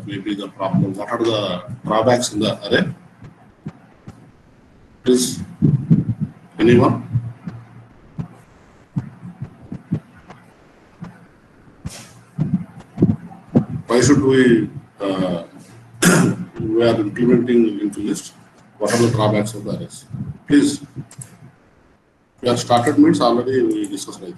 maybe the problem? What are the drawbacks in the array? Please, anyone? Why should we we are implementing linked list? What are the drawbacks of the arrays? Please, we have started means already we discussed, right?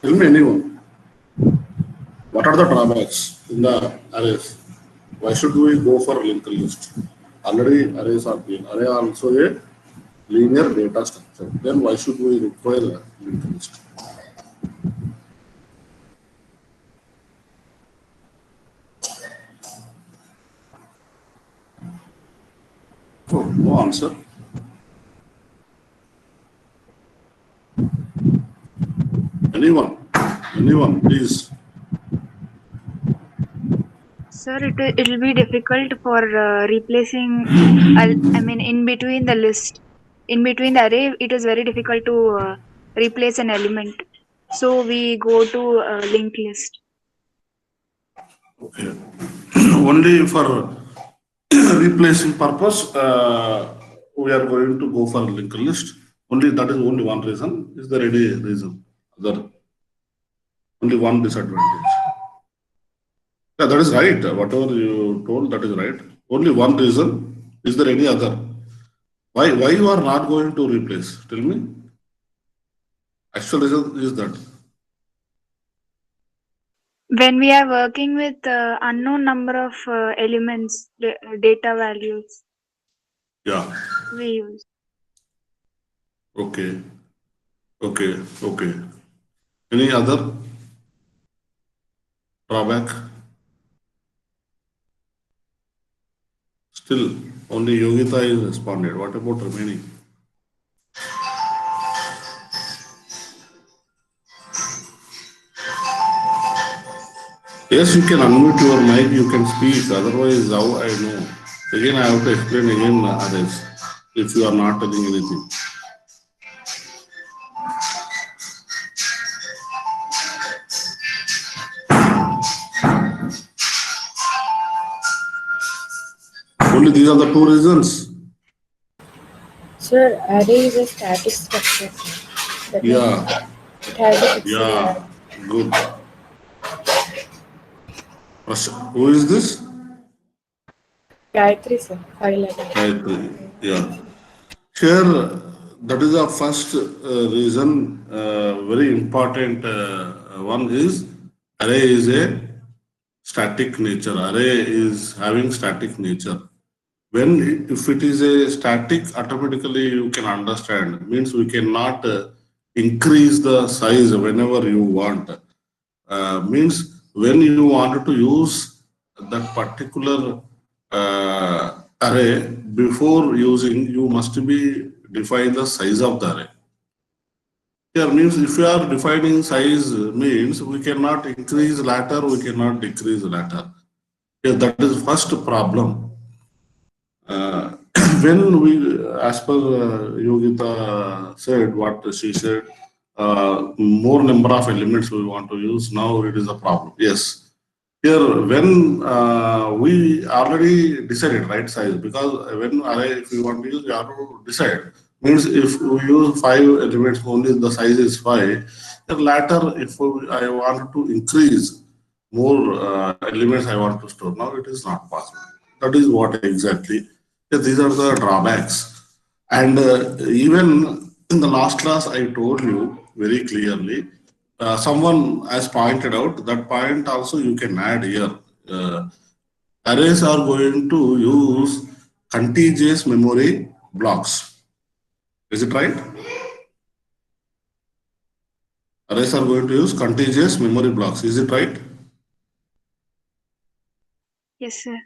Tell me anyone. What are the drawbacks in the arrays? Why should we go for linked list? Already arrays are clean. Array are also a linear data structure. Then why should we require a linked list? Oh, no answer. Anyone? Anyone, please. Sir, it will be difficult for replacing, I mean, in between the list, in between the array, it is very difficult to replace an element. So we go to linked list. Okay. Only for replacing purpose, we are going to go for linked list. Only that is only one reason. Is there any reason? Only one disadvantage. Yeah, that is right. Whatever you told, that is right. Only one reason. Is there any other? Why you are not going to replace? Tell me. Actual reason is that. When we are working with unknown number of elements, data values. Yeah. We use. Okay. Okay. Okay. Any other drawback? Still, only Yogita is responded. What about remaining? Yes, you can unmute your mic, you can speak. Otherwise, how I know? Again, I have to explain again others if you are not telling anything. Only these are the two reasons. Sir, array is a static structure. That Yeah. It has a fixed Yeah. Good. Who is this? Gayatri, sir. 511. Gayatri. Yeah. Here, that is the first reason, very important one is array is a static nature. Array is having static nature. If it is a static, automatically you can understand. Means we cannot increase the size whenever you want. Means when you want to use that particular array, before using, you must be define the size of the array. Here means if you are defining size, means we cannot increase later, we cannot decrease later. Here, that is first problem. When we, as per Yogita said, what she said, more number of elements we want to use, now it is a problem. Yes. Here, when we already decided right size, because when array, if we want to use, we have to decide. Means if we use 5 elements only, the size is 5. Then later, if I want to increase more elements, I want to store. Now it is not possible. That is what exactly. These are the drawbacks. And even in the last class, I told you very clearly, someone has pointed out that point also you can add here. Arrays are going to use contiguous memory blocks. Is it right? Arrays are going to use contiguous memory blocks. Is it right? Yes, sir.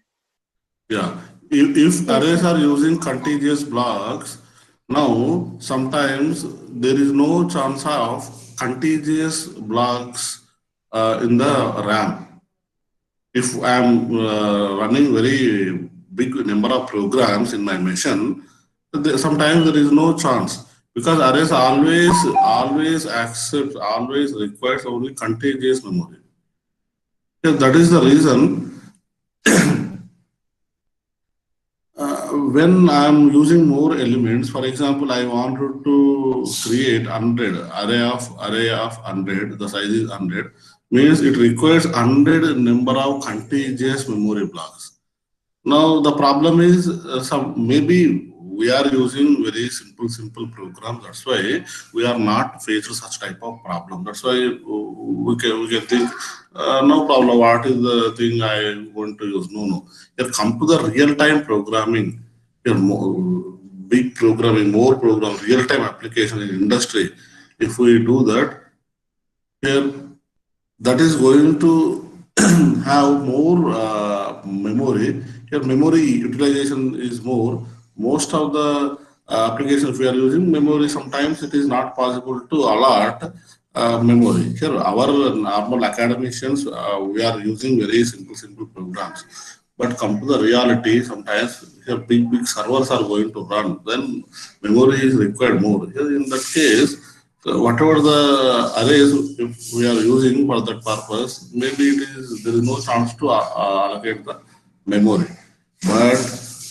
Yeah. If arrays are using contiguous blocks, now sometimes there is no chance of contiguous blocks in the RAM. If I am running very big number of programs in my machine, sometimes there is no chance because arrays always requires only contiguous memory. Yeah, that is the reason when I am using more elements, for example, I wanted to create 100 array of 100, the size is 100, means it requires 100 number of contiguous memory blocks. Now the problem is some maybe we are using very simple programs. That's why we are not faced such type of problem. That's why we can think no problem. What is the thing I want to use? No. Here come to the real time programming. Here big programming, more program, real time application in industry. If we do that, here that is going to have more memory. Here memory utilization is more. Most of the applications we are using memory, sometimes it is not possible to allot memory. Here our normal academicians, we are using very simple programs. But come to the reality, sometimes here big servers are going to run, then memory is required more. Here in that case, so whatever the arrays if we are using for that purpose, maybe there is no chance to allocate the memory. But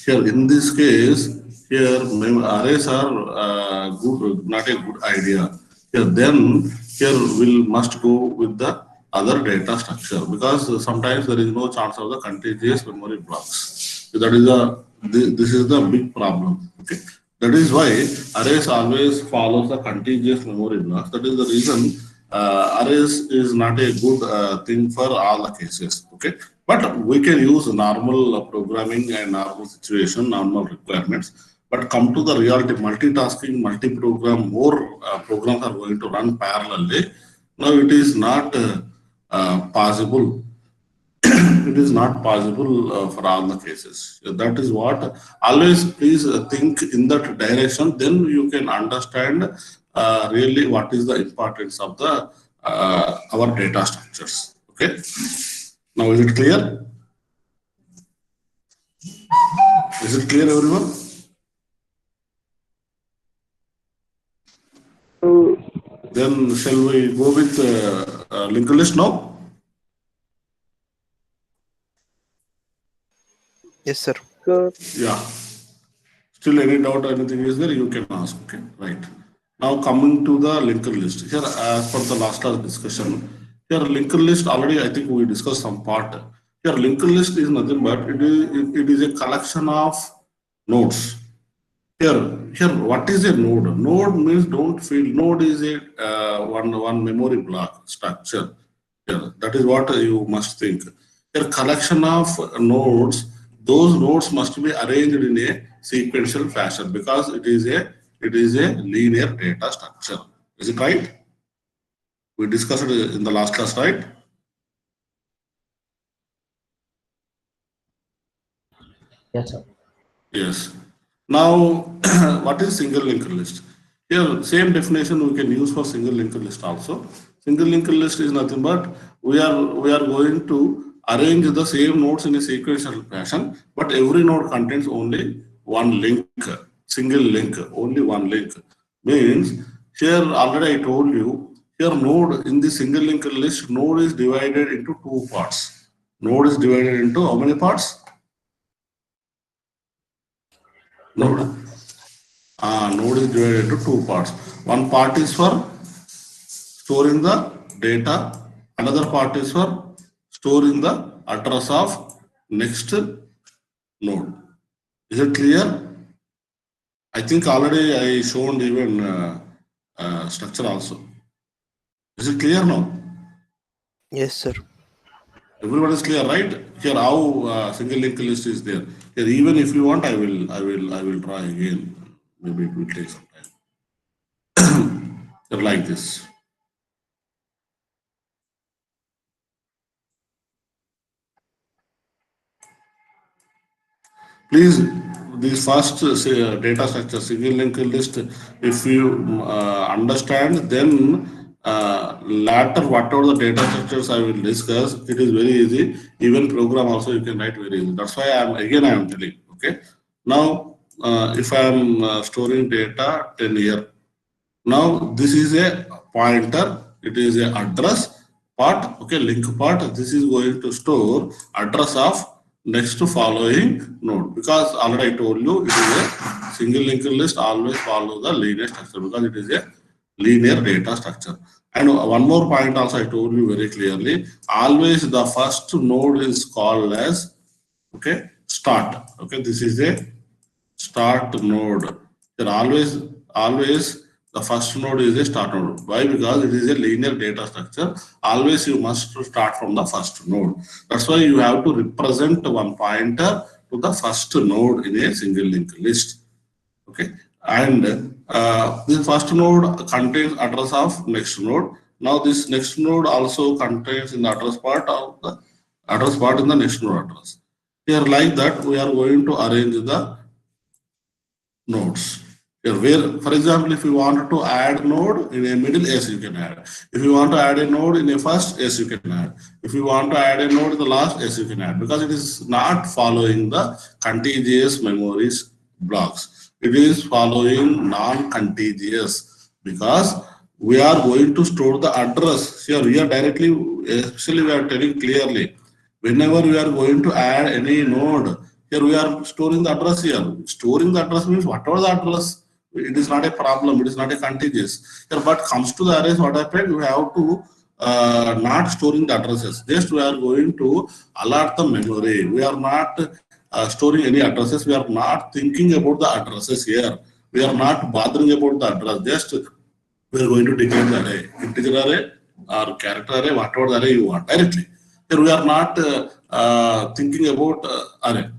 here in this case, here arrays are good, not a good idea. Here we'll must go with the other data structure because sometimes there is no chance of the contiguous memory blocks. So that is this is the big problem. Okay. That is why arrays always follows the contiguous memory blocks. That is the reason arrays is not a good thing for all the cases. Okay, but we can use normal programming and normal situation, normal requirements. But come to the reality, multitasking, multi-program, more programs are going to run parallelly. Now it is not possible. It is not possible for all the cases. That is what always please think in that direction. Then you can understand really what is the importance of the our data structures. Okay. Now is it clear? Is it clear, everyone? Then shall we go with linked list now? Yes, sir. Yeah. Still any doubt or anything is there, you can ask. Okay, right. Now coming to the linked list. Here, as per the last class discussion, here linked list already I think we discussed some part. Here linked list is nothing but it is a collection of nodes. Here, what is a node? Node means don't feel. Node is a one memory block structure. Here, that is what you must think. Here, collection of nodes. Those nodes must be arranged in a sequential fashion because it is a linear data structure. Is it right? We discussed it in the last class, right? Yes, sir. Yes. Now, what is single linked list? Here, same definition we can use for single linked list also. Single linked list is nothing but we are going to arrange the same nodes in a sequential fashion, but every node contains only one link, single link, only one link. Means here already I told you, here node in the single linked list, node is divided into two parts. Node is divided into how many parts? Node is divided into two parts. One part is for storing the data, another part is for storing the address of next node. Is it clear? I think already I shown even structure also. Is it clear now? Yes, sir. Everyone is clear, right? Here how single linked list is there. Here even if you want, I will try again. Maybe it will take some time. Here like this. Please, this first data structure, single linked list, if you understand, then later, whatever the data structures I will discuss, it is very easy. Even program also you can write very easy. That's why I am telling. Okay. Now, if I am storing data 10 here, now this is a pointer. It is a address part. Okay, link part. This is going to store address of next to following node, because already I told you it is a single linked list. Always follow the linear structure because it is a linear data structure. And one more point also I told you very clearly. Always the first node is called as start. Okay, this is a start node. Here always the first node is a start node. Why? Because it is a linear data structure. Always you must start from the first node. That's why you have to represent one pointer to the first node in a single linked list. Okay, and this first node contains address of next node. Now this next node also contains in the address part of the address part in the next node address. Here like that we are going to arrange the nodes. Here where, for example, if you want to add node in a middle, yes, you can add. If you want to add a node in a first, yes, you can add. If you want to add a node in the last, yes, you can add, because it is not following the contiguous memories blocks. It is following non-contiguous, because we are going to store the address. Here we are directly, especially we are telling clearly, whenever we are going to add any node, here we are storing the address here. Storing the address means whatever the address, it is not a problem, it is not a contiguous. Here, but comes to the arrays, what happened? We have to not storing the addresses. Just we are going to allot the memory. We are not storing any addresses. We are not thinking about the addresses here. We are not bothering about the address. Just we are going to declare the array, integer array or character array, whatever the array you want directly. Here we are not thinking about array.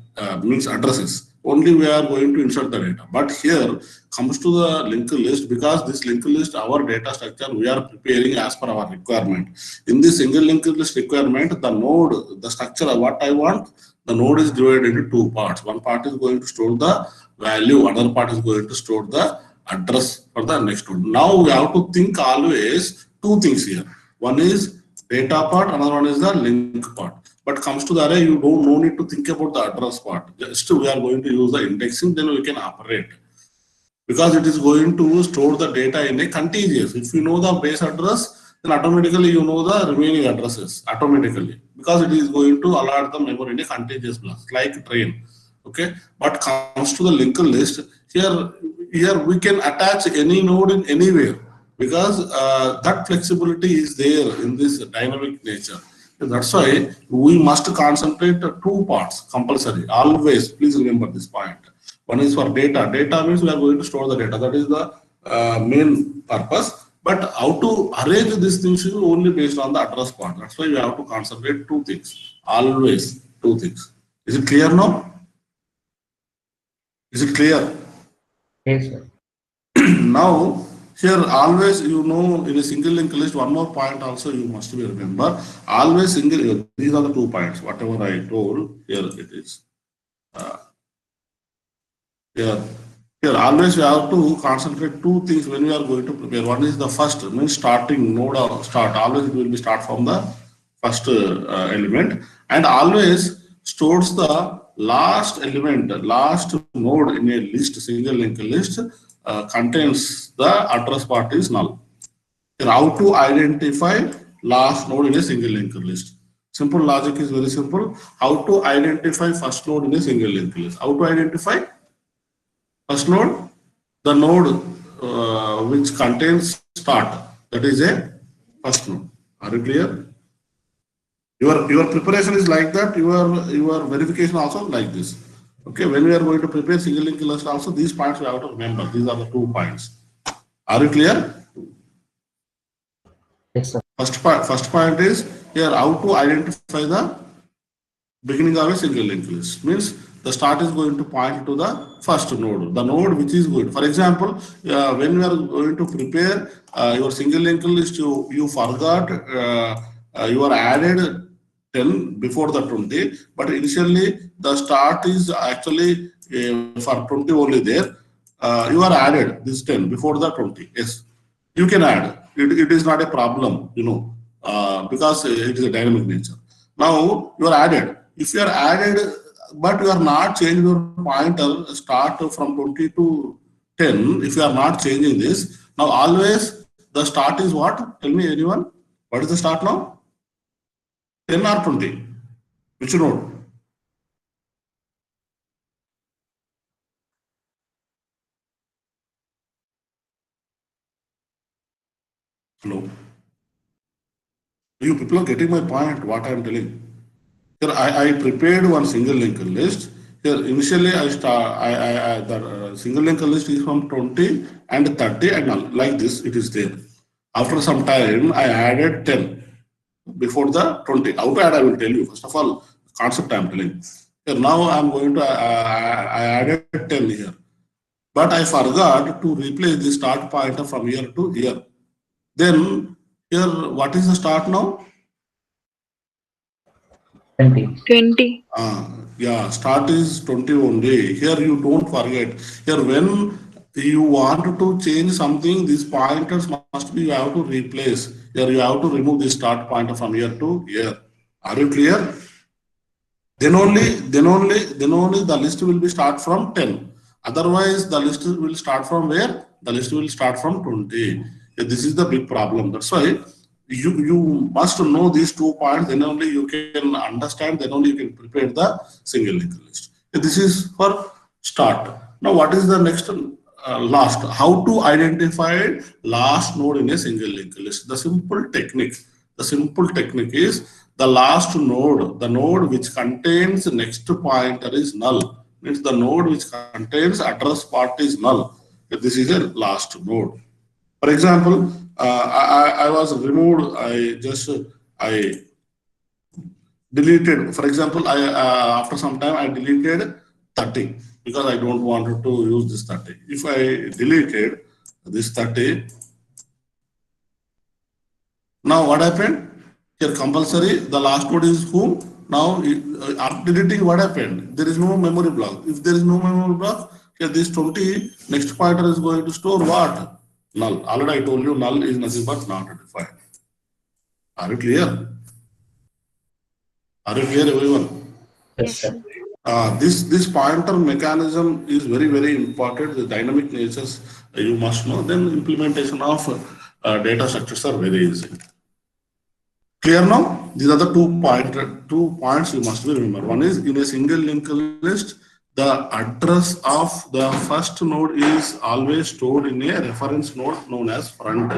Means addresses. Only we are going to insert the data. But here comes to the linked list, because this linked list, our data structure, we are preparing as per our requirement. In this single linked list requirement, the node, the structure of what I want, the node is divided into two parts. One part is going to store the value, another part is going to store the address for the next node. Now we have to think always two things here. One is data part, another one is the link part. But comes to the array, you don't no need to think about the address part. Just we are going to use the indexing, then we can operate. Because it is going to store the data in a contiguous. If you know the base address, then automatically you know the remaining addresses automatically. Because it is going to allot the memory in a contiguous block, like train. Okay. But comes to the linked list, here we can attach any node in anywhere, because that flexibility is there in this dynamic nature. That's why we must concentrate two parts compulsory. Always, please remember this point. One is for data. Data means we are going to store the data. That is the main purpose. But how to arrange these things is only based on the address part. That's why we have to concentrate two things. Always two things. Is it clear now? Is it clear? Yes, sir. Now, here always, you know, in a single linked list, one more point also you must be remember. Always single, these are the 2 points, whatever I told, here it is. Here always we have to concentrate two things when we are going to prepare. One is the first, means starting node or start. Always it will be start from the first element, and always stores the last element, last node in a list, single linked list. Contains the address part is null. Here, how to identify last node in a single linked list? Simple logic is very simple. How to identify first node in a single linked list? How to identify first node? The node which contains start. That is a first node. Are you clear? Your preparation is like that. Your verification also like this. Okay, when we are going to prepare single linked list also, these points we have to remember. These are the 2 points. Are you clear? Yes, sir. First point is here how to identify the beginning of a single linked list. Means the start is going to point to the first node, the node which is good. For example, when we are going to prepare your single linked list, you forgot you are added 10 before the 20, but initially the start is actually for 20 only there. You are added this 10 before the 20. Yes. You can add. It is not a problem, because it is a dynamic nature. Now you are added. If you are added, but you are not changing your pointer start from 20 to 10. If you are not changing this, now always the start is what? Tell me, anyone. What is the start now? 10 or 20? Which node? Hello. You people are getting my point, what I am telling. Here I prepared one single linked list. Here initially the single linked list is from 20 and 30 and like this it is there. After some time I added 10 before the 20. How to add I will tell you. First of all, concept I am telling. Here now I am going to I added 10 here. But I forgot to replace the start pointer from here to here. Then here what is the start now? 20. 20. Yeah, start is 20 only. Here you don't forget. Here when you want to change something, these pointers must be, you have to replace. Here you have to remove the start pointer from here to here. Are you clear? Then only the list will be start from 10. Otherwise, the list will start from where? The list will start from 20. This is the big problem. That's why you must know these 2 points, then only you can understand, then only you can prepare the single linked list. This is for start. Now what is the next last? How to identify last node in a single linked list? The simple technique is the last node, the node which contains next pointer is null. Means the node which contains address part is null. This is a last node. For example, I was removed. I deleted. For example, after some time I deleted 30 because I don't want to use this 30. If I deleted this 30, now what happened? Here compulsory. The last node is whom? Now after deleting, what happened? There is no memory block. If there is no memory block, here this 20 next pointer is going to store what? Null. Already I told you null is nothing but not defined. Are you clear? Are you clear, everyone? Yes, sir. This pointer mechanism is very, very important. The dynamic natures you must know. Then implementation of data structures are very easy. Clear now? These are the 2 points you must remember. One is in a single linked list, the address of the first node is always stored in a reference node known as front.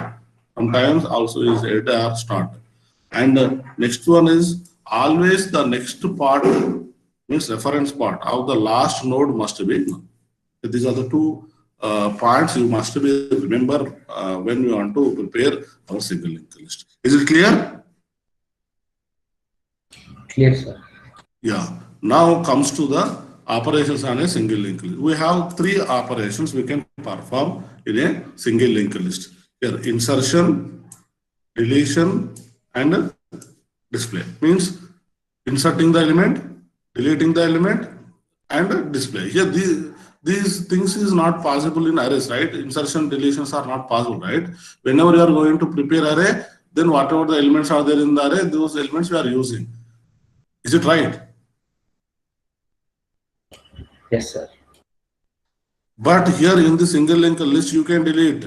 Sometimes also is head or start. And next one is always the next part, means reference part of the last node must be null. These are the 2 points you must be remember when you want to prepare our single linked list. Is it clear? Clear, sir. Yeah. Now comes to the operations on a single linked list. We have 3 operations we can perform in a single linked list. Here, insertion, deletion, and display. Means inserting the element, deleting the element, and display. Here, these things is not possible in arrays, right? Insertion, deletions are not possible, right? Whenever you are going to prepare array, then whatever the elements are there in the array, those elements we are using. Is it right? Yes, sir. But here in the single linked list, you can delete,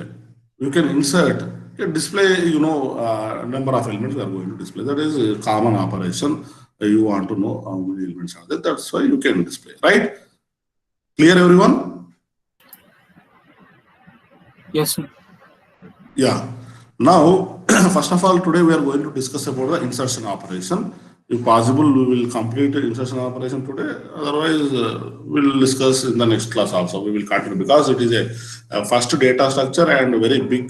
you can insert, display, number of elements we are going to display. That is a common operation. You want to know how many elements are there. That's why you can display, right? Clear, everyone? Yes, sir. Yeah. Now, first of all, today we are going to discuss about the insertion operation. If possible, we will complete the insertion operation today. Otherwise, we will discuss in the next class also. We will continue because it is a first data structure and a very big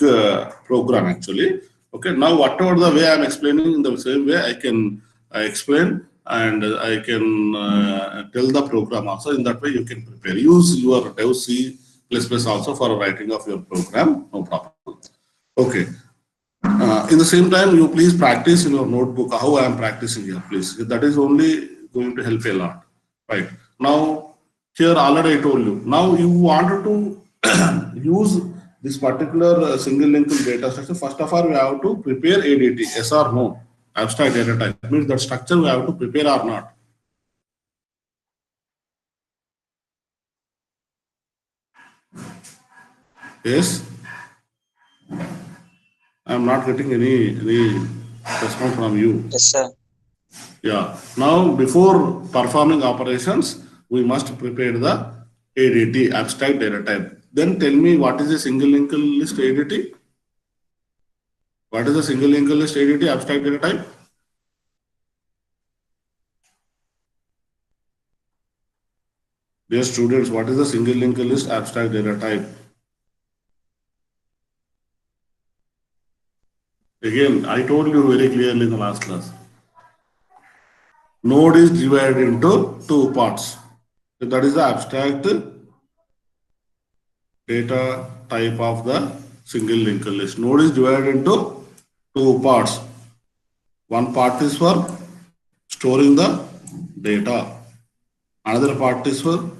program actually. Okay. Now, whatever the way I am explaining, in the same way I can explain and I can tell the program also. In that way, you can prepare. Use your dev C++ also for writing of your program. No problem. Okay. In the same time, you please practice in your notebook how I am practicing here, please. That is only going to help a lot. Right. Now, here already I told you. Now you wanted to use this particular single linked data structure, first of all, we have to prepare ADT, yes or no? Abstract data type means that structure we have to prepare or not. Yes. I am not getting any response from you. Yes, sir. Yeah. Now, before performing operations, we must prepare the ADT, abstract data type. Then tell me what is a single linked list ADT? What is a single linked list ADT, abstract data type? Dear students, what is the single linked list abstract data type? Again, I told you very clearly in the last class. Node is divided into two parts. So that is the abstract data type of the single linked list. Node is divided into two parts. One part is for storing the data. Another part is for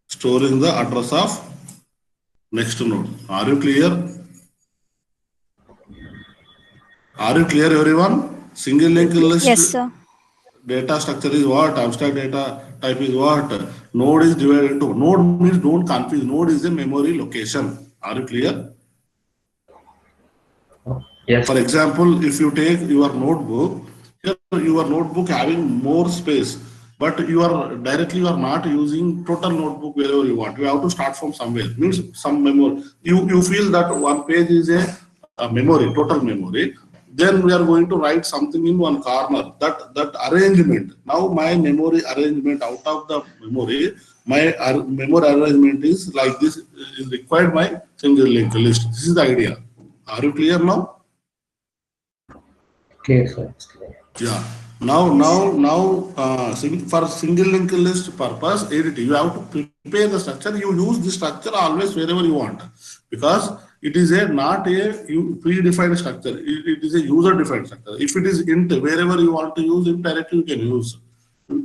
storing the address of next node. Are you clear? Are you clear, everyone? Single linked list. Yes, sir. Data structure is what? Abstract data type is what? Node is divided into. Node means don't confuse. Node is a memory location. Are you clear? Yes. For example, if you take your notebook, here your notebook having more space, but you are not using total notebook wherever you want. You have to start from somewhere. Means some memory. You feel that one page is a memory, total memory. Then we are going to write something in one corner. That arrangement. Now my memory arrangement out of the memory, my memory arrangement is like this. Is required by single linked list. This is the idea. Are you clear now? Clear, sir. It's clear. Yeah. Now, for single linked list purpose, ADT, you have to prepare the structure. You use the structure always wherever you want, because it is not a predefined structure. It is a user defined structure. If it is int, wherever you want to use it, directly you can use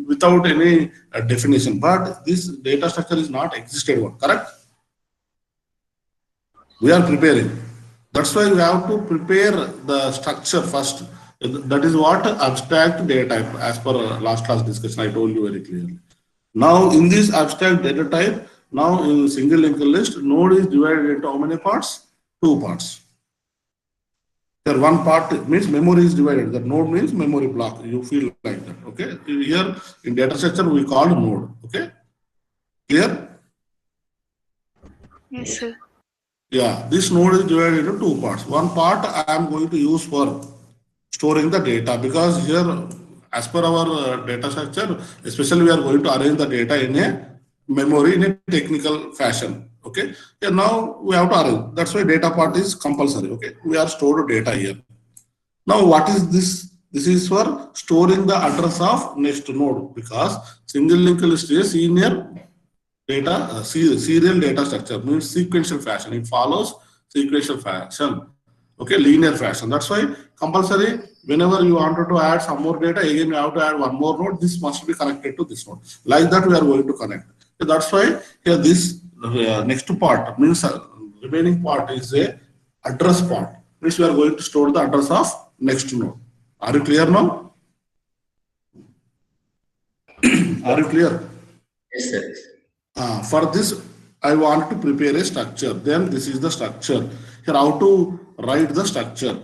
without any definition. But this data structure is not existed one, correct? We are preparing. That's why we have to prepare the structure first. That is what abstract data type, as per last class discussion, I told you very clearly. Now, in this abstract data type, now in single linked list, node is divided into how many parts? Two parts. Here, one part means memory is divided. That node means memory block. You feel like that. Okay. Here in data structure, we call node. Okay. Clear? Yes, sir. Yeah. This node is divided into two parts. One part I am going to use for storing the data, because here, as per our data structure, especially we are going to arrange the data in a memory in a technical fashion. Okay. Yeah, now we have to arrange. That's why data part is compulsory. Okay. We are stored data here. Now, what is this? This is for storing the address of next node, because single linked list is linear data, serial data structure, means sequential fashion. It follows sequential fashion. Okay, linear fashion. That's why compulsory, whenever you wanted to add some more data, again you have to add one more node. This must be connected to this node. Like that, we are going to connect. So that's why here this next part means remaining part is a address part. Means we are going to store the address of next node. Are you clear now? Are you clear? Yes, sir. For this, I want to prepare a structure. Then this is the structure. Here, how to write the structure?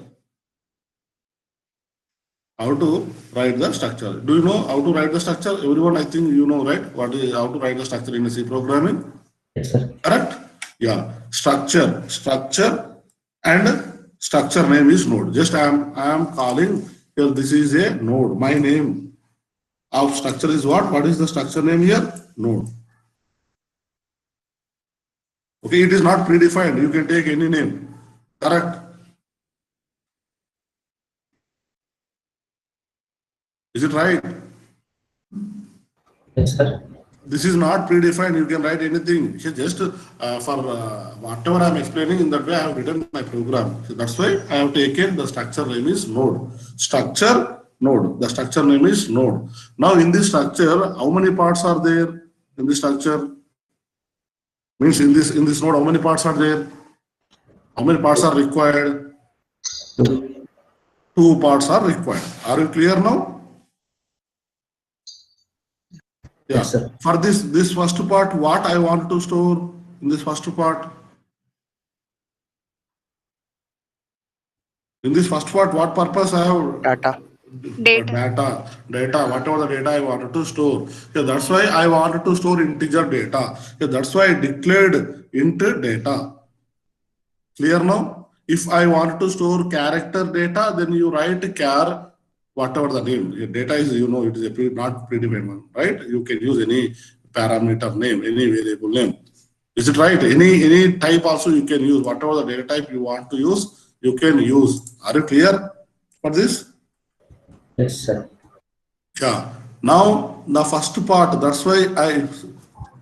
How to write the structure? Do you know how to write the structure? Everyone, I think you know, right? What is how to write the structure in a C programming? Yes, sir. Correct? Yeah. Structure, and structure name is node. Just I am calling here. This is a node. My name of structure is what? What is the structure name here? Node. Okay, it is not predefined. You can take any name. Correct? Is it right? Yes, sir. This is not predefined. You can write anything. So just for whatever I am explaining, in that way I have written my program. So that's why I have taken the structure name is node. Structure node. The structure name is node. Now in this structure, how many parts are there in this structure? Means in this node, how many parts are there? How many parts are required? 2. 2 parts are required. Are you clear now? Yeah. Yes, sir. For this first part, what I want to store in this first part? In this first part, what purpose I have? Data. Data, whatever the data I wanted to store. Yeah, that's why I wanted to store integer data. Yeah, that's why I declared int data. Clear now? If I want to store character data, then you write char, whatever the name. Your data is, it is a not predefined one, right? You can use any parameter name, any variable name. Is it right? Any type also you can use. Whatever the data type you want to use, you can use. Are you clear for this? Yes, sir. Yeah. Now the first part, that's why I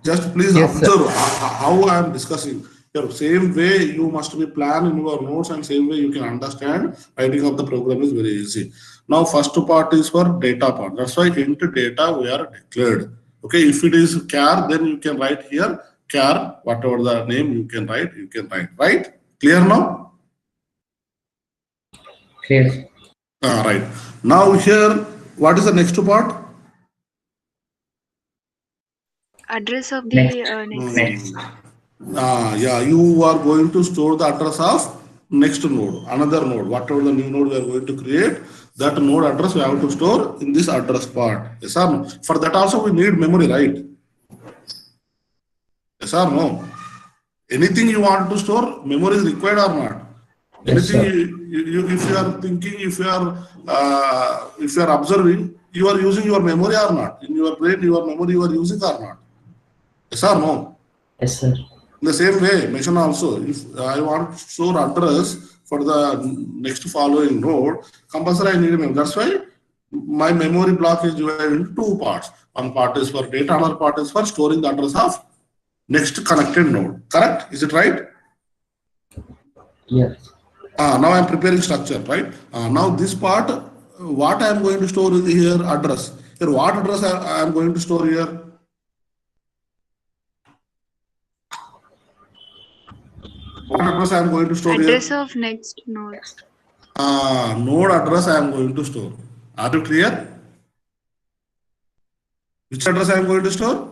just please Yes, sir. observe how I am discussing. Your same way you must be plan in your notes and same way you can understand. Writing of the program is very easy. Now first part is for data part. That's why into data we are declared. Okay, if it is char, then you can write here char, whatever the name you can write, right? Clear now? Clear. Right. Now here, what is the next part? Address of the Next. next. Yeah, you are going to store the address of next node, another node, whatever the new node we are going to create, that node address we have to store in this address part. Yes or no? For that also we need memory, right? Yes or no? Anything you want to store, memory is required or not? Yes, Anything sir. if you are thinking, if you are observing, you are using your memory or not? In your brain, your memory you are using or not? Yes or no? Yes, sir. In the same way, mention also, if I want to store address for the next following node, compulsory I need a memory. That's why my memory block is divided into 2 parts. One part is for data, another part is for storing the address of next connected node. Correct? Is it right? Yes. Now I'm preparing structure, right? Now this part, what I am going to store is here address. Here, what address I am going to store here? What address I am going to store Address here? of next node. Node address I am going to store. Are you clear? Which address I am going to store?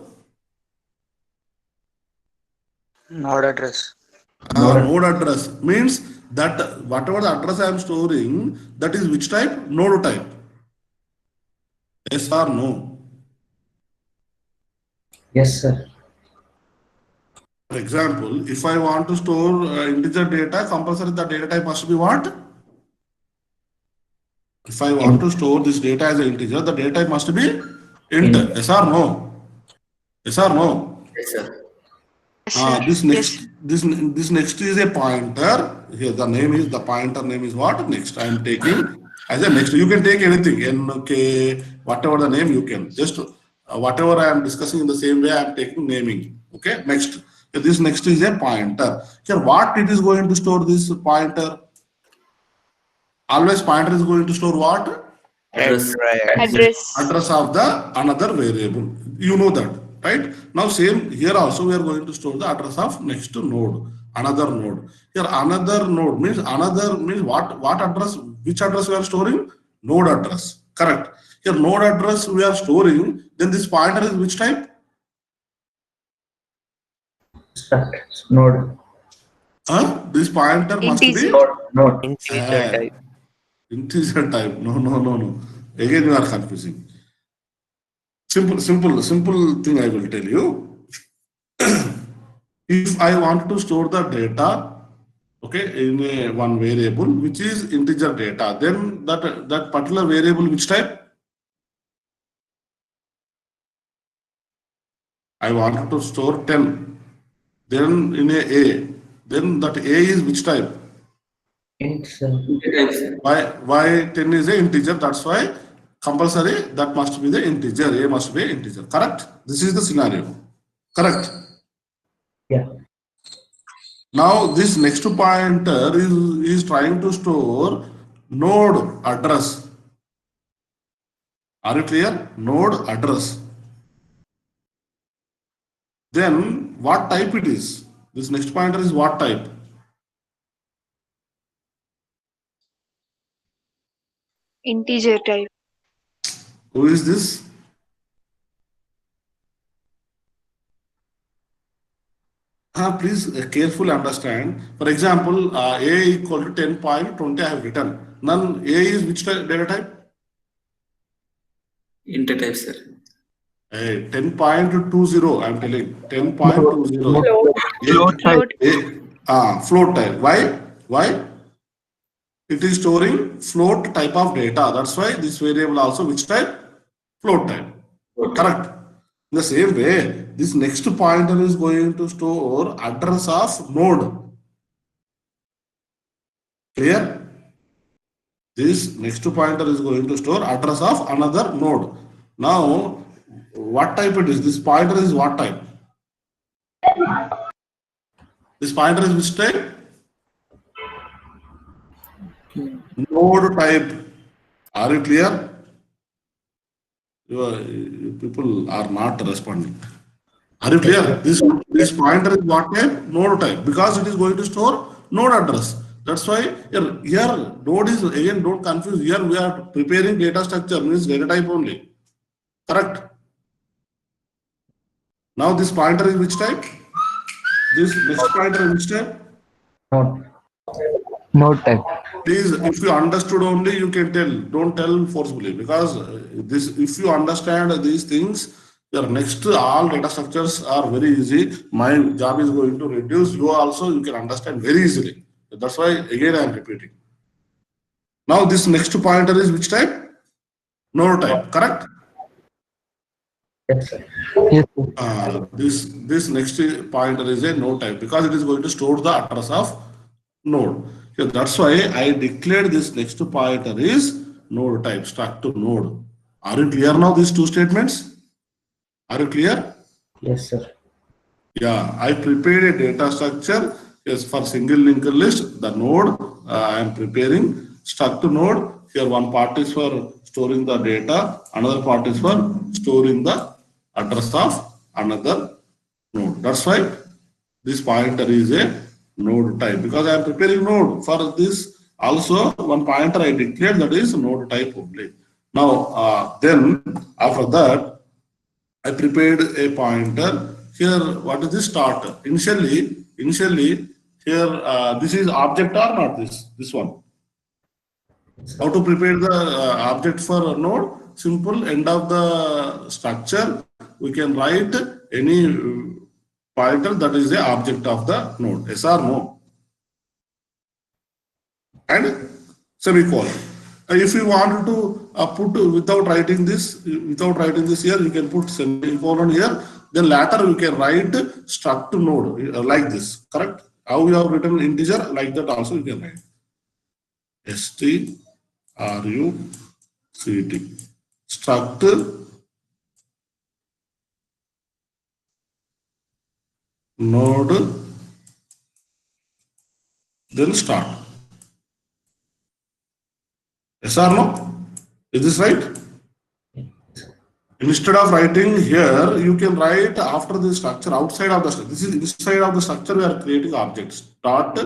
Node address. Node address means that whatever the address I am storing, that is which type? Node type. Yes or no? Yes, sir. For example, if I want to store integer data, compulsory the data type must be what? If I want to store this data as an integer, the data type must be int. Yes or no? Yes or no? Yes, sir. Yes, sir. This next Yes. this next is a pointer. Here the pointer name is what? Next I am taking as a next. You can take anything, NK, whatever the name you can. Just whatever I am discussing in the same way I am taking naming. Okay, next. This next is a pointer. Here what it is going to store this pointer? Always pointer is going to store what? Address. Address. Address of the another variable. You know that, right? Now same here also we are going to store the address of next node, another node. Here another node means what address, which address we are storing? Node address. Correct. Here node address we are storing, then this pointer is which type? Struct. Node. This pointer must Integer. be Node. Integer type. integer type. No. Again you are confusing. Simple thing I will tell you. If I want to store the data, okay, in a one variable which is integer data, then that particular variable which type? I want to store 10. Then in a, then that a is which type? Int, sir. Why 10 is a integer? That's why compulsory that must be the integer. A must be integer. Correct? This is the scenario. Correct? Yeah. Now this next pointer is trying to store node address. Are you clear? Node address. Then what type it is? This next pointer is what type? Integer type. Who is this? Please carefully understand. For example, A equal to 10.20 I have written. None A is which data type? Int type, sir. 10.20 I am telling. 10.20. Float. Float type. Why? It is storing float type of data. That's why this variable also which type? Float type. Correct. In the same way, this next pointer is going to store address of node. Clear? This next pointer is going to store address of another node. Now, what type it is? This pointer is what type? This pointer is which type? Node type. Are you clear? You people are not responding. Are you clear? This pointer is what type? Node type, because it is going to store node address. That's why here node is, again, don't confuse. Here we are preparing data structure, means data type only. Correct? Now this pointer is which type? This next pointer is which type? Node. Node type. Please, if you understood only, you can tell. Don't tell forcefully, because this, if you understand these things, your next all data structures are very easy. My job is going to reduce. You also, you can understand very easily. That's why again I am repeating. Now this next pointer is which type? Node type. Correct? Yes, sir. Yes, sir. This next pointer is a node type, because it is going to store the address of node. So that's why I declared this next pointer is node type, struct to node. Are you clear now, these two statements? Are you clear? Yes, sir. Yeah, I prepared a data structure. Yes, for single linked list, the node I am preparing struct to node. Here one part is for storing the data, another part is for storing the address of another node. That's why this pointer is a node type, because I am preparing node. For this also one pointer I declared, that is node type only. Now then after that I prepared a pointer. Here what is this start? Initially here this is object or not this one? How to prepare the object for a node? Simple, end of the structure we can write any pointer that is the object of the node. Yes or no? And semicolon. If you want to put without writing this here, you can put semicolon here. Then later you can write struct to node like this. Correct? How you have written integer, like that also you can write. struct struct node, then start. Yes or no? Is this right? Instead of writing here, you can write after the structure outside of the structure. This is inside of the structure we are creating objects. Start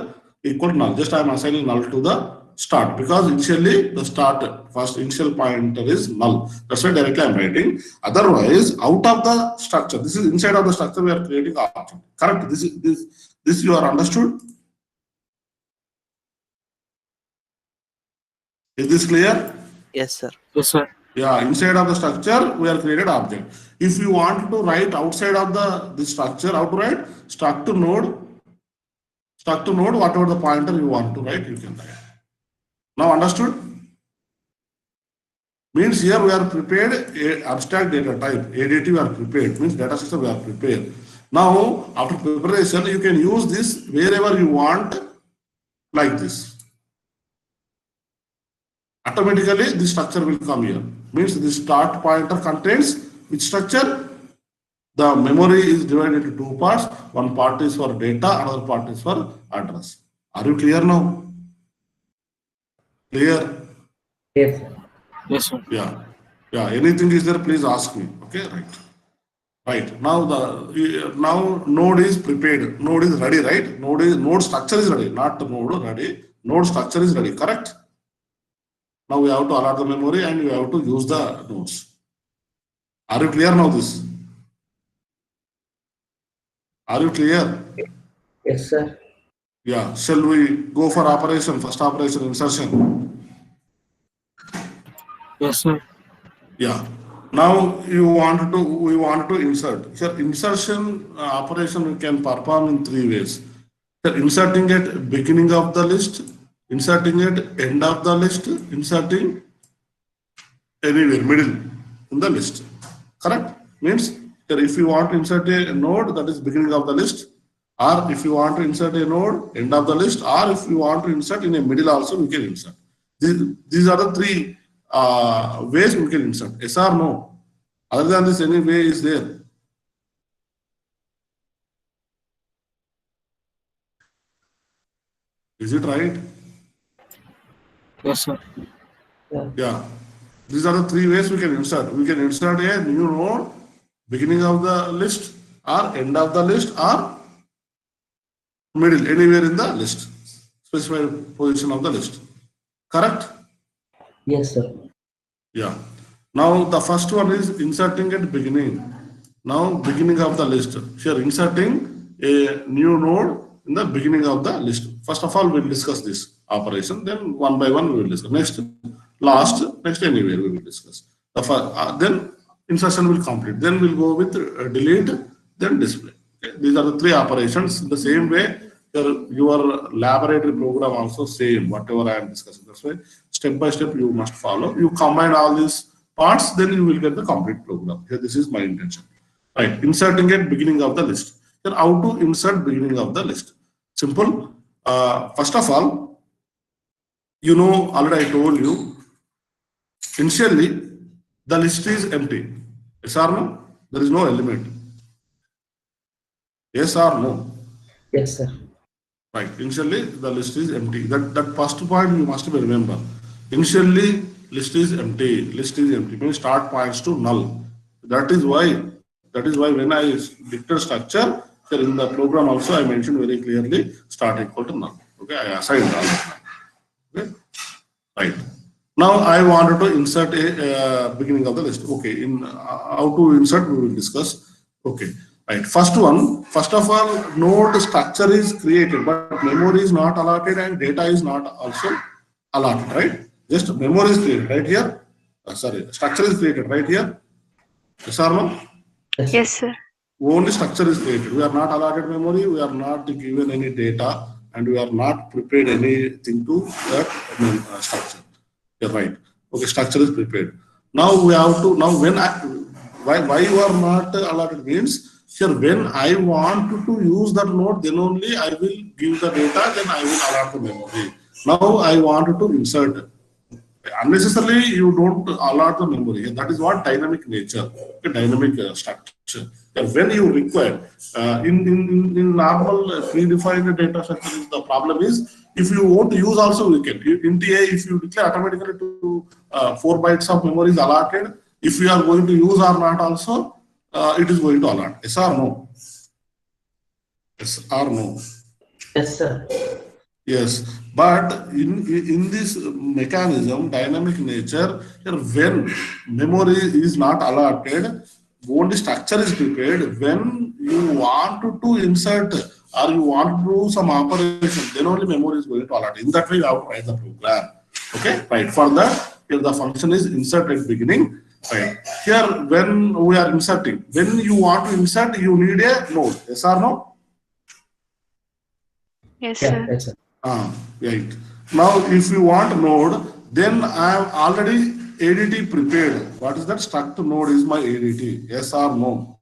equal to null. Just I am assigning null to the start, because initially the start first initial pointer is null. That's why directly I am writing. Otherwise, out of the structure, this is inside of the structure we are creating object. Correct? This you are understood? Is this clear? Yes, sir. Yes, sir. Yeah, inside of the structure we are created object. If you want to write outside of the structure, how to write? Struct to node, whatever the pointer you want to write, you can write. Now understood? Means here we are prepared a abstract data type, ADT we are prepared, means data structure we are prepared. Now after preparation you can use this wherever you want, like this. Automatically this structure will come here. Means the start pointer contains which structure? The memory is divided into two parts. One part is for data, another part is for address. Are you clear now? Clear? Yes, sir. Yes, sir. Yeah. Anything is there, please ask me. Okay, right. Now node is prepared. Node is ready, right? Node structure is ready, not node ready. Node structure is ready, correct? Now we have to allot the memory and we have to use the nodes. Are you clear now this? Are you clear? Yes, sir. Yeah. Shall we go for operation? First operation, insertion. Yes, sir. Yeah. Now we want to insert. Here insertion operation we can perform in three ways. Here inserting at beginning of the list, inserting at end of the list, inserting anywhere middle in the list. Correct? Means here if you want to insert a node, that is beginning of the list, or if you want to insert a node, end of the list, or if you want to insert in a middle also, we can insert. These are the three ways we can insert. Yes or no? Other than this, any way is there? Is it right? Yes, sir. Yeah. These are the three ways we can insert. We can insert a new node, beginning of the list, or end of the list, or middle, anywhere in the list, specified position of the list. Correct? Yes, sir. Yeah. Now the first one is inserting at beginning. Now beginning of the list. Here inserting a new node in the beginning of the list. First of all, we'll discuss this operation. Then one by one we will discuss. Next, last, next anywhere we will discuss. Then insertion will complete. Then we'll go with delete, then display. Okay? These are the three operations. In the same way, your laboratory program also same. Whatever I am discussing. That's why step by step you must follow. You combine all these parts, then you will get the complete program. Here, this is my intention. Right, inserting at beginning of the list. Then how to insert beginning of the list? Simple. First of all, you know, already I told you, initially the list is empty. Yes or no? There is no element. Yes or no? Yes, sir. Right. Initially the list is empty. That first point you must remember. Initially list is empty. List is empty. Means start points to null. That is why when I declared structure, here in the program also I mentioned very clearly start equal to null. Okay, I assigned null. Okay, right. Now I wanted to insert a beginning of the list. Okay, in how to insert we will discuss. Okay, right. First of all, node structure is created, but memory is not allotted and data is not also allotted. Right? Just memory is created right here. Structure is created right here. Yes or no? Yes, sir. Only structure is created. We are not allotted memory, we are not given any data, and we are not prepared anything to that structure. You're right. Okay, structure is prepared. Now we have to, why you are not allotted means, here when I want to use that node, then only I will give the data, then I will allot the memory. Now I wanted to insert. Unnecessarily, you don't allot the memory. That is what dynamic nature, dynamic structure. When you require, in normal predefined data structure, the problem is if you want to use also we can. In TA, if you declare automatically to 4 bytes of memory is allotted, if you are going to use or not also, it is going to allot. Yes or no? Yes or no? Yes, sir. Yes, but in this mechanism, dynamic nature, when memory is not allotted, only structure is prepared. When you want to insert or you want to do some operation, then only memory is going to allot. In that way, you have to write the program. Okay, right. For that, here the function is insert at beginning. Right. Here, when we are inserting, when you want to insert, you need a node. Yes or no? Yes, Yeah, sir. yes, sir. Right. Now, if you want node, then I have already ADT prepared. What is that? Struct node is my ADT. Yes or no?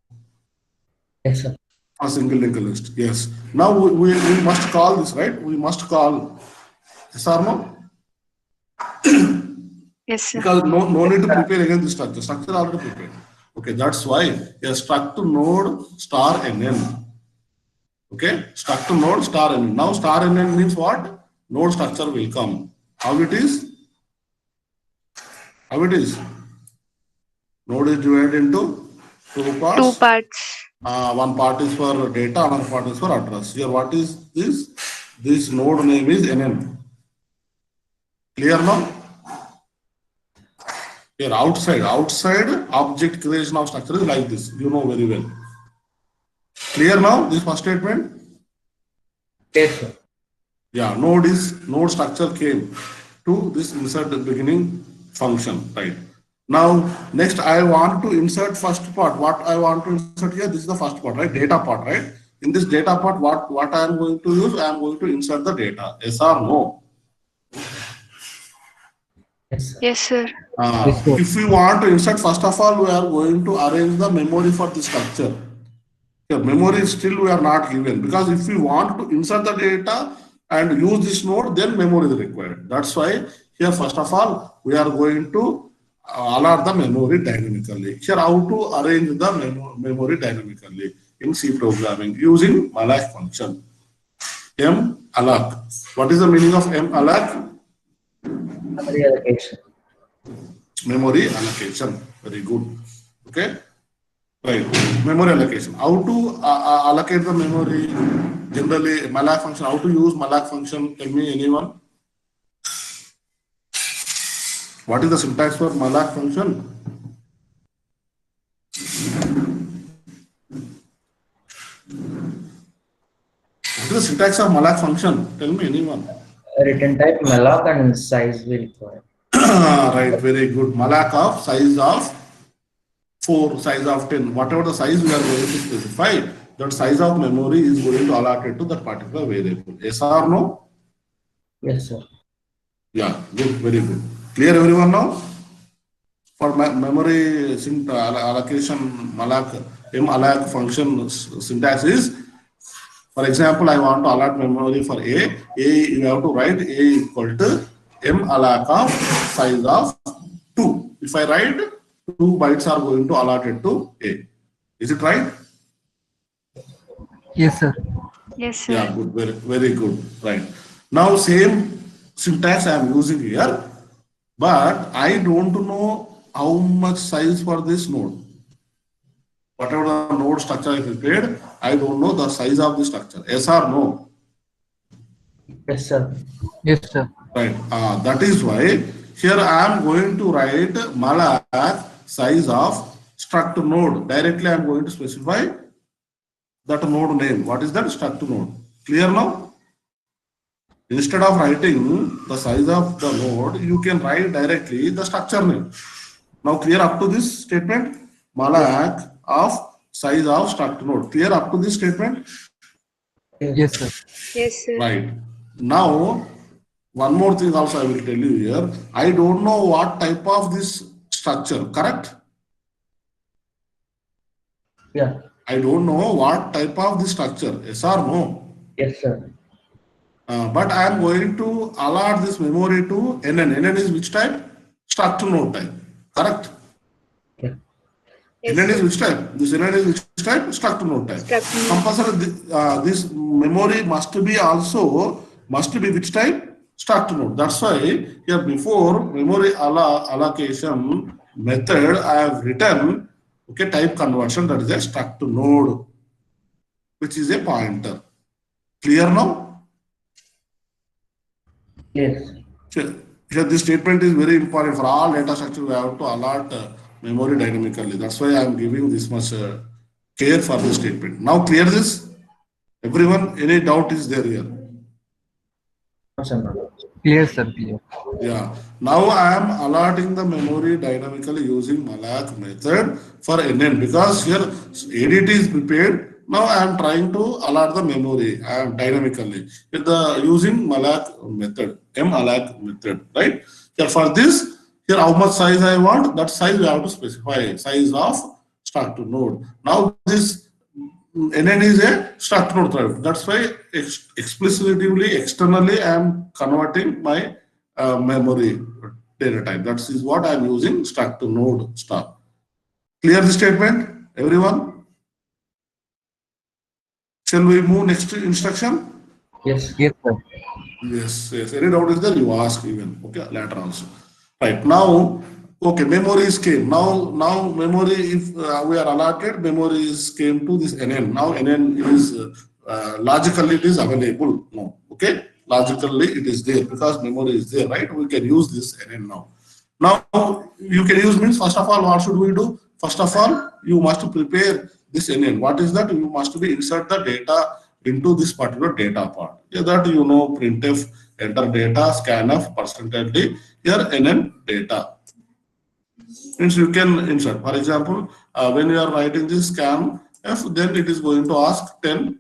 Yes, sir. A single linked list. Yes. Now we must call this, right? We must call. Yes or no? Yes, sir. Because no need to prepare again the structure. Structure already prepared. Okay, that's why a struct node star NN. Okay, struct node star NN. Now star NN means what? Node structure will come. How it is? How it is? Node is divided into two parts. Two parts. One part is for data, another part is for address. Here, what is this? This node name is NN. Clear now? Here outside object creation of structure is like this. You know very well. Clear now? This first statement. Yes, sir. Yeah, node structure came to this insert beginning function, right? Now, next I want to insert first part. What I want to insert here, this is the first part, right? Data part, right? In this data part, what I am going to use? I am going to insert the data. Yes or no? Yes, sir. Yes, sir. Yes, sir. If we want to insert, first of all, we are going to arrange the memory for the structure. Here, memory still we are not given, because if we want to insert the data and use this node, then memory is required. That's why here, first of all, we are going to allot the memory dynamically. Here, how to arrange the memory dynamically in C programming using malloc function. malloc. What is the meaning of malloc? Memory allocation. Memory allocation. Very good. Okay. Right. Memory allocation. How to allocate the memory? Generally, malloc function. How to use malloc function? Tell me, anyone. What is the syntax for malloc function? What is the syntax of malloc function? Tell me, anyone. Return type malloc and size we require. Right, very good. Malloc of size of 4, size of 10, whatever the size we are going to specify, that size of memory is going to allot it to that particular variable. Yes or no? Yes, sir. Yeah, good, very good. Clear everyone now? For memory allocation, malloc function syntax is, for example, I want to allot memory for A. You have to write A equal to malloc of size of 2. If I write, 2 bytes are going to allot it to A. Is it right? Yes, sir. Yes, sir. Yeah, good, very good. Right. Now, same syntax I am using here, but I don't know how much size for this node. Whatever the node structure I prepared, I don't know the size of the structure. Yes or no? Yes, sir. Yes, sir. Right. That is why here I am going to write malloc size of struct node. Directly I am going to specify that node name. What is that? Struct node. Clear now? Instead of writing the size of the node, you can write directly the structure name. Now clear up to this statement? Malloc of size of struct node. Clear up to this statement? Yes, sir. Yes, sir. Right. Now, one more thing also I will tell you here. I don't know what type of this structure, correct? Yeah. I don't know what type of this structure, yes or no? Yes, sir. But I am going to allot this memory to NN. NN is which type? Struct node type, correct? Yeah. Yes, NN is sir. which type? This NN is which type? Struct node type. Struct node. Compulsory, this memory must be which type? Struct node. That's why here before memory allocation method I have written type conversion, that is a struct node, which is a pointer. Clear now? Yes. Here this statement is very important for all data structure. We have to allot memory dynamically. That's why I am giving this much care for this statement. Now clear this? Everyone, any doubt is there here? Clear, sir. Clear. Yeah. Now I am allotting the memory dynamically using malloc method for NN, because here ADT is prepared. Now I am trying to allot the memory dynamically with the using malloc method, malloc method, right? Here for this, here how much size I want, that size we have to specify, size of struct node. Now this NN is a struct node type. That's why explicitly, externally, I am converting my memory data type. That is what I am using struct node star. Clear the statement, everyone? Shall we move next instruction? Yes. Yes, sir. Yes, yes. Any doubt is there, you ask even. Okay, later also. Right now, okay, memories came. Now memory, if we are allotted, memories came to this NN. Now NN is logically it is available now. Okay, logically it is there because memory is there, right? We can use this NN now. Now you can use means, first of all, what should we do? First of all, you must prepare this NN. What is that? You must be insert the data into this particular data part. Here that you know, printf, enter data, scanf, percentage D, here NN data. Means you can insert. For example, when you are writing this scan f, then it is going to ask 10.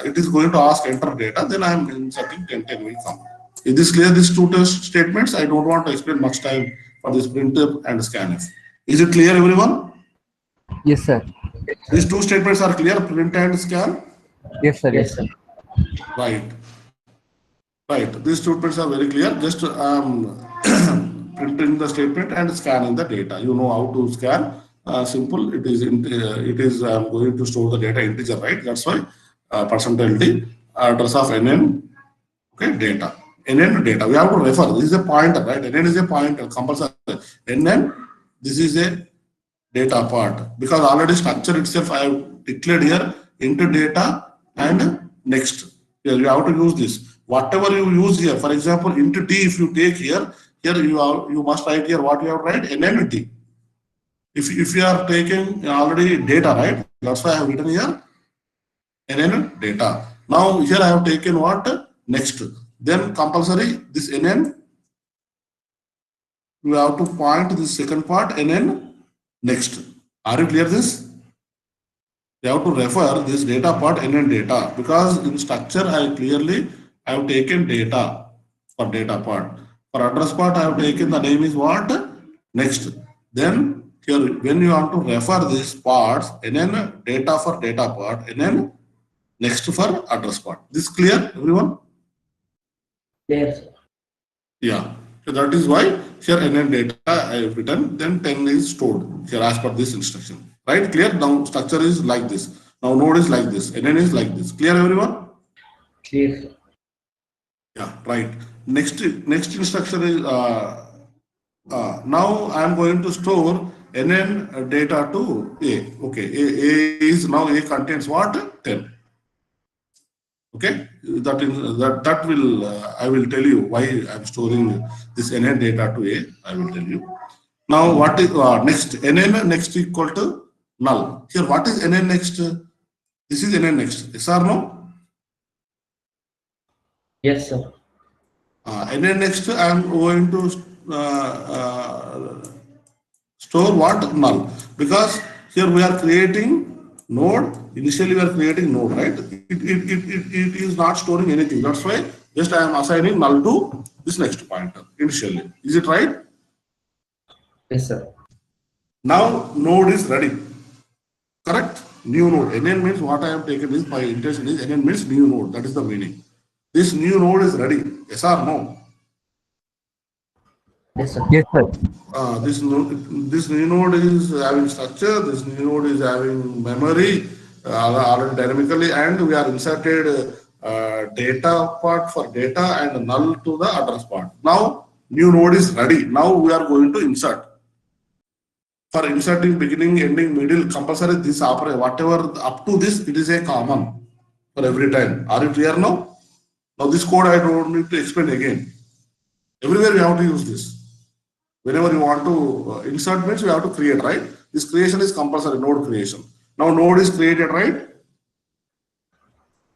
It is going to ask enter data. Then I am inserting 10 will come. Is this clear? These two test statements. I don't want to explain much time for this printf and scanf. Is it clear, everyone? Yes, sir. These two statements are clear. Print and scan. Yes, sir. Yes, sir. Right. Right. These statements are very clear. Just printing the statement and scanning the data. You know how to scan. Simple. It is going to store the data integer, right? That's why percentage D, address of NN. Okay, data. NN data. We have to refer. This is a pointer, right? NN is a pointer. Compulsory. NN. This is a data part, because already structure itself I have declared here into data and next. Here you have to use this. Whatever you use here, for example, into T, if you take here you must write here what you have to write, NNT. If you are taking already data, right? That's why I have written here NN data. Now here I have taken what? Next. Then compulsory this NN. You have to point this second part NN next. Are you clear this? You have to refer this data part NN data, because in structure I have taken data for data part. For address part I have taken the name is what? Next. Then here when you want to refer these parts, NN data for data part, NN next for address part. This clear, everyone? Yes. Yeah. So that is why here NN data I have written, then 10 is stored here as per this instruction. Right? Clear? Now structure is like this. Now node is like this. NN is like this. Clear, everyone? Clear. Yeah, right. Next instruction is now I am going to store NN data to A. Okay, A is now A contains what? 10. Okay, that will I will tell you why I am storing this NN data to A. I will tell you. Now what is next? NN next equal to null. Here what is NN next? This is NN next. Yes or no? Yes, sir. NN next I am going to store what? Null. Because here we are creating node. Initially we are creating node, right? It is not storing anything. That's why just I am assigning null to this next pointer initially. Is it right? Yes, sir. Now node is ready. Correct? New node. NN means what I have taken is my intention is NN means new node. That is the meaning. This new node is ready. Yes or no? Yes, sir. Yes, sir. This new node is having structure. This new node is having memory already dynamically, and we are inserted data part for data and null to the address part. Now new node is ready. Now we are going to insert. For inserting beginning, ending, middle, compulsory this operator, whatever up to this, it is a common for every time. Are you clear now? Now this code I don't need to explain again. Everywhere we have to use this. Whenever you want to insert means you have to create, right? This creation is compulsory, node creation. Now node is created, right?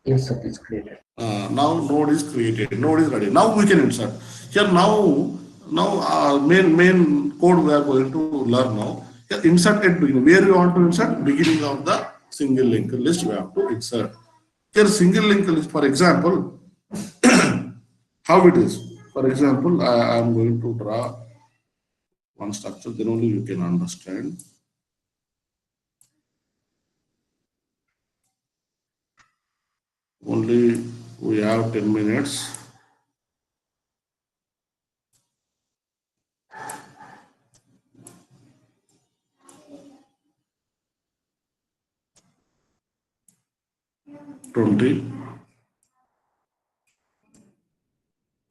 Yes, sir. It's created. Now node is created, node is ready. Now we can insert. Here now main code we are going to learn now. Here insert at beginning. Where you want to insert? Beginning of the single linked list we have to insert. Here single linked list, for example, how it is. For example, I am going to draw one structure, then only you can understand. Only we have 10 minutes. $20,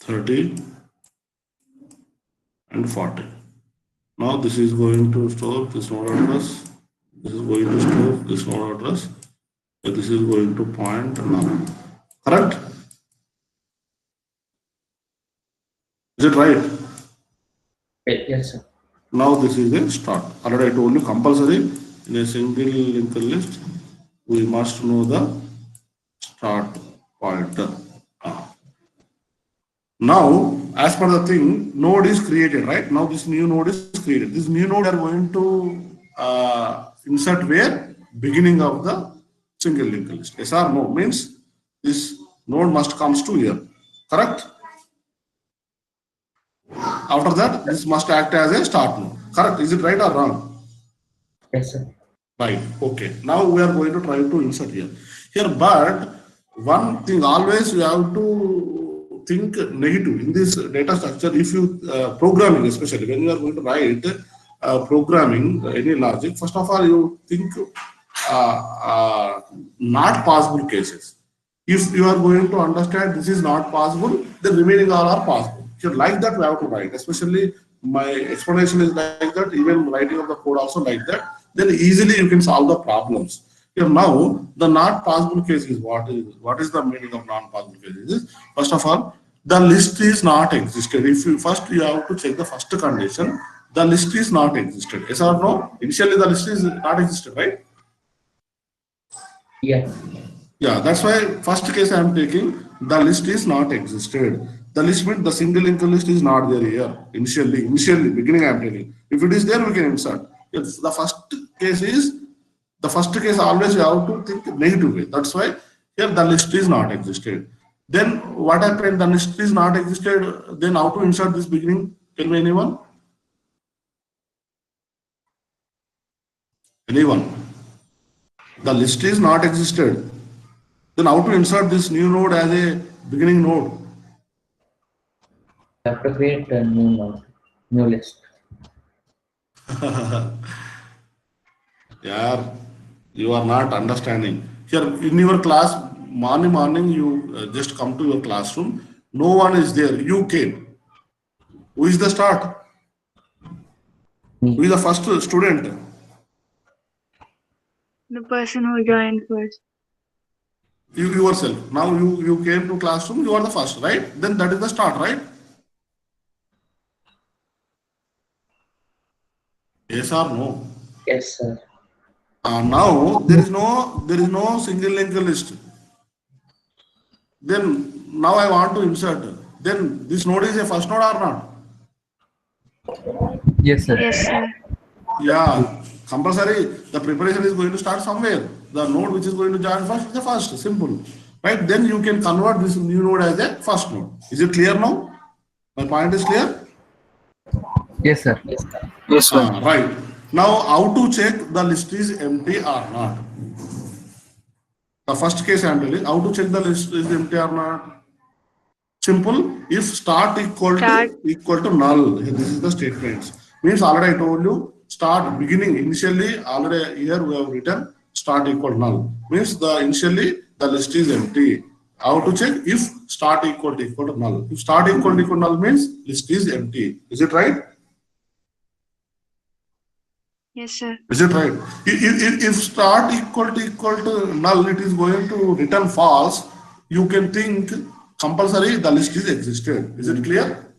$30, and $40. Now this is going to store this node address. This is going to store this node address. So this is going to point now. Correct? Is it right? Yes, sir. Now this is a start. Already I told you compulsory in a single linked list, we must know the start pointer. Now, as per the thing, node is created, right? Now this new node is created. This new node are going to insert where? Beginning of the single linked list. Yes or no? Means this node must comes to here. Correct? After that, this must act as a start node. Correct? Is it right or wrong? Yes, sir. Right. Okay. Now we are going to try to insert here. But one thing always you have to think negative in this data structure. If you programming, especially when you are going to write programming any logic, first of all you think not possible cases. If you are going to understand this is not possible, the remaining all are possible. If like that, we have to write. Especially my explanation is like that. Even writing of the code also like that. Then easily you can solve the problems. Here now the not possible case is what is the meaning of non-possible cases? First of all, the list is not existed. If you first you have to check the first condition, the list is not existed. Yes or no? Initially the list is not existed, right? Yeah. Yeah, that's why first case I am taking the list is not existed. The list means the single linked list is not there here. Initially, beginning I am telling. If it is there, we can insert. If the first case always you have to think negative way. That's why here the list is not existed. Then what happened? The list is not existed. Then how to insert this beginning? Tell me anyone? Anyone? The list is not existed. Then how to insert this new node as a beginning node? I have to create a new node, new list. Yeah, you are not understanding. Here in your class, morning you just come to your classroom. No one is there. You came. Who is the start? Who is the first student? The person who joined first. You yourself. Now you came to classroom. You are the first, right? Then that is the start, right? Yes or no? Yes, sir. Now there is no single linked list. Then now I want to insert. Then this node is a first node or not? Yes, sir. Yes, sir. Yeah, compulsory. The preparation is going to start somewhere. The node which is going to join first is the first. Simple, right? Then you can convert this new node as a first node. Is it clear now? My point is clear. Yes, sir. Yes, sir. Right. Now, how to check the list is empty or not? The first case I am telling, how to check the list is empty or not? Simple. If start equal to null, this is the statements. Means already I told you start beginning initially already here we have written start equal null. Means the initially the list is empty. How to check? If start equal to null. If start equal to null means list is empty. Is it right? Yes, sir. Is it right? If start equal to null, it is going to return false. You can think compulsory the list is existed. Is it clear?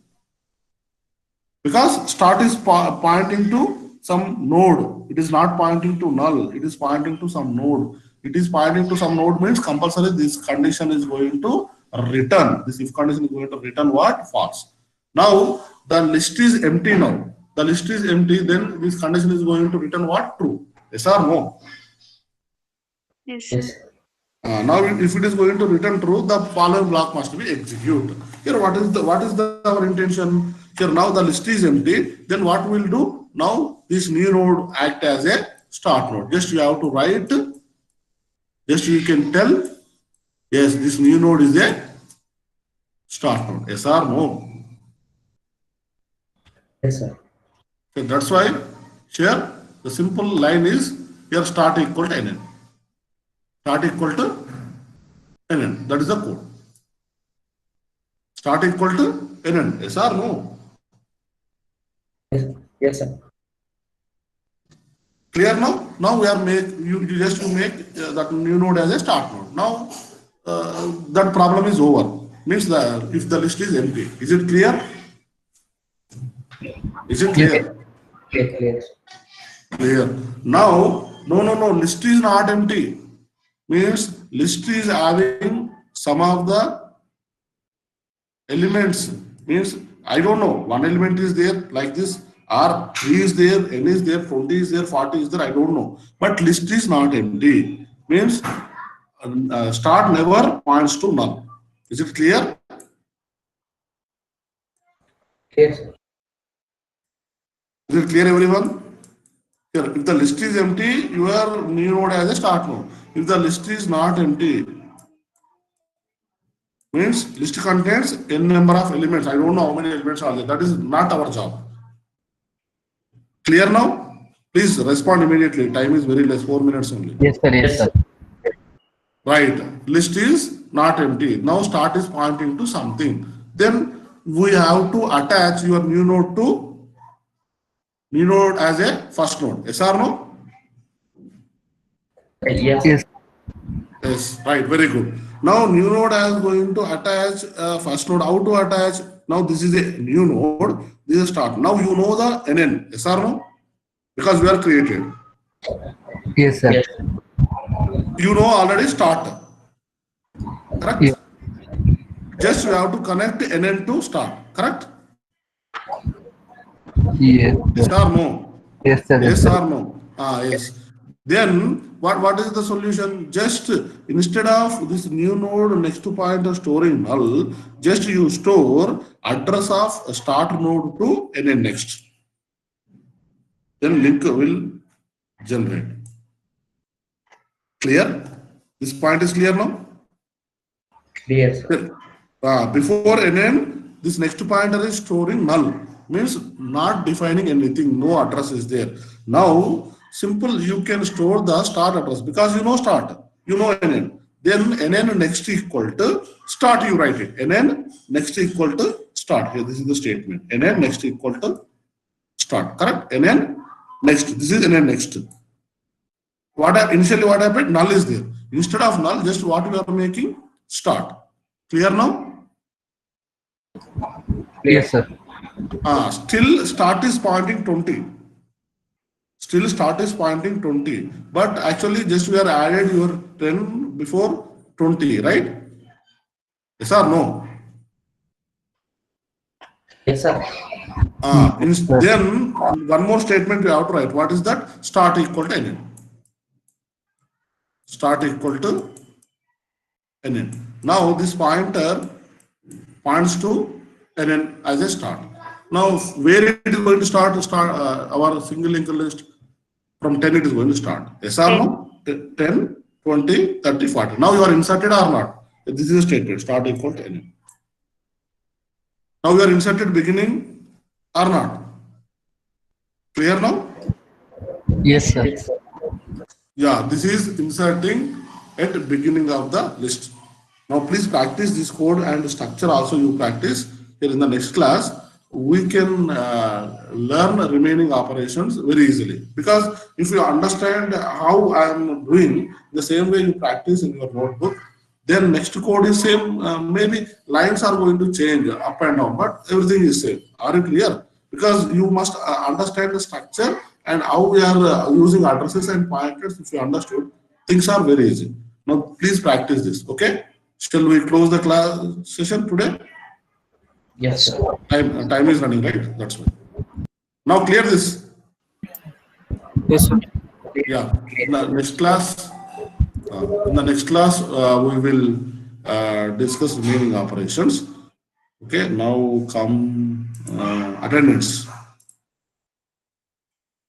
Because start is pointing to some node. It is not pointing to null. It is pointing to some node. It is pointing to some node means compulsory this condition is going to return. This if condition is going to return what? False. Now the list is empty now. The list is empty, then this condition is going to return what? True. Yes or no? Yes, sir. Yes. Now, if it is going to return true, the following block must be executed. Here, what is our intention? Here, now the list is empty. Then what we'll do? Now this new node act as a start node. Just you have to write. Just you can tell. Yes, this new node is a start node. Yes or no? Yes, sir. So that's why here the simple line is here start equal to NN. Start equal to NN. That is the code. Start equal to NN. Yes or no? Yes, yes, sir. Clear now? Now we are you just make that new node as a start node. Now that problem is over. Means if the list is empty. Is it clear? Is it clear? Clear. Clear. Now, no, list is not empty. Means list is having some of the elements. Means I don't know, one element is there like this, or 3 is there, n is there, 20 is there, 40 is there, I don't know. But list is not empty. Means start never points to null. Is it clear? Clear, sir. Is it clear, everyone? Here, if the list is empty, your new node has a start node. If the list is not empty, means list contains n number of elements. I don't know how many elements are there. That is not our job. Clear now? Please respond immediately. Time is very less, 4 minutes only. Yes, sir. Yes, sir. Right. List is not empty. Now start is pointing to something. Then we have to attach your new node as a first node. Yes or no? Yes. Yes. Yes. Right. Very good. Now new node is going to attach first node. How to attach? Now this is a new node. This is a start. Now you know the NN. Yes or no? Because we are created. Yes, sir. Yes. You know already start. Correct? Yeah. Just you have to connect NN to start. Correct? Yes. Yes or no? Yes, sir. Yes or no? Yes. Then what is the solution? Just instead of this new node next to pointer storing null, just you store address of start node to NN next. Then link will generate. Clear? This point is clear now? Clear, sir. Before NN, this next pointer is storing null. Means not defining anything, no address is there. Now, simple, you can store the start address because you know start, you know NN. Then NN next equal to start, you write it. NN next equal to start. Here, this is the statement. NN next equal to start. Correct? NN next. This is NN next. Initially what happened? Null is there. Instead of null, just what we are making? Start. Clear now? Yes, sir. Still start is pointing 20. Still start is pointing 20. But actually just we are added your 10 before 20, right? Yes or no? Yes, sir. Then one more statement we have to write. What is that? Start equal to NN. Start equal to NN. Now this pointer points to NN as a start. Now where it is going to start our single linked list? From 10 it is going to start. Yes or no? 10, 20, 30, 40. Now you are inserted or not? This is a statement. Start equal to NN. Now you are inserted beginning or not? Clear now? Yes, sir. Yeah, this is inserting at the beginning of the list. Now please practice this code and structure also you practice. Here in the next class, we can learn remaining operations very easily. Because if you understand how I am doing, the same way you practice in your notebook, then next code is same. Maybe lines are going to change up and down, but everything is same. Are you clear? Because you must understand the structure and how we are using addresses and pointers. If you understood, things are very easy. Now please practice this. Okay? Shall we close the class session today? Yes, sir. Time is running, right? That's why. Now clear this. Yes, sir. Yeah. In the next class, we will discuss remaining operations. Okay. Now come attendance.